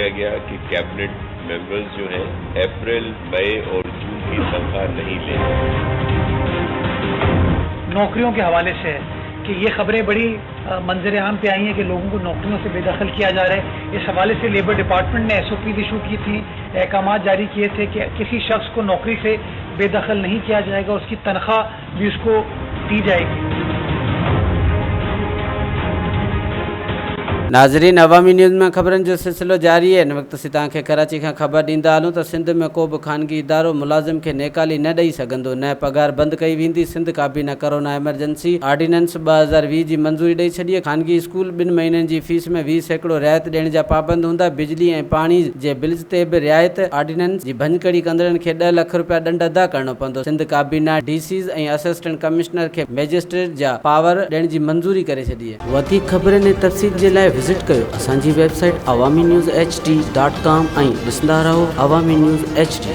किया गया कि कैबिनेट मेंबर्स जो हैं अप्रैल, मई और जून की तनख्वाह नहीं लेंगे। नौकरियों के हवाले से है कि ये खबरें बड़ी मंजर आम पे आई हैं कि लोगों को नौकरियों से बेदखल किया जा रहा है। इस हवाले से लेबर डिपार्टमेंट ने SOP इशू की थी, अहकाम जारी किए थे कि किसी शख्स को नौकरी से बेदखल नहीं किया जाएगा, उसकी तनख्वाह भी उसको दी जाएगी। नाज़रीन, अवामी न्यूज़ में ख़बरनि जो सिलसिलो जारी है। इन वक्त से तव्हांखे कराची खां ख़बर ॾींदा हलूं त सिंध में को बि ख़ानगी इदारो मुलाज़िम खे नेकाली न ॾेई सघंदो, न पगार बंदि कई वेंदी। सिंध काबीना कोरोना एमरजेंसी ऑर्डिनेंस 2020 जी मंज़ूरी ॾेई छॾी। ख़ानगी स्कूल 2 महीननि जी फीस में 20% रियायत ॾियण जा पाबंद हूंदा। बिजली ऐं पाणी जे बिल्स ते बि रियायत। ऑर्डिनेंस जी भञकड़ी कंदड़नि खे 10 लाख रुपया ॾंड अदा करणो पवंदो। सिंध काबीना DCs ऐं असिस्टेंट कमिश्नर खे मैजिस्ट्रेट जा पावर ॾियण जी मंज़ूरी करे छॾी आहे। वधीक ख़बरनि ऐं तफ़सील जे लाइ विज़िट कयो असांजी वेबसाइट awamiNewsHD.com ऐं ॾिसंदा रहो अवामी न्यूज़ HD।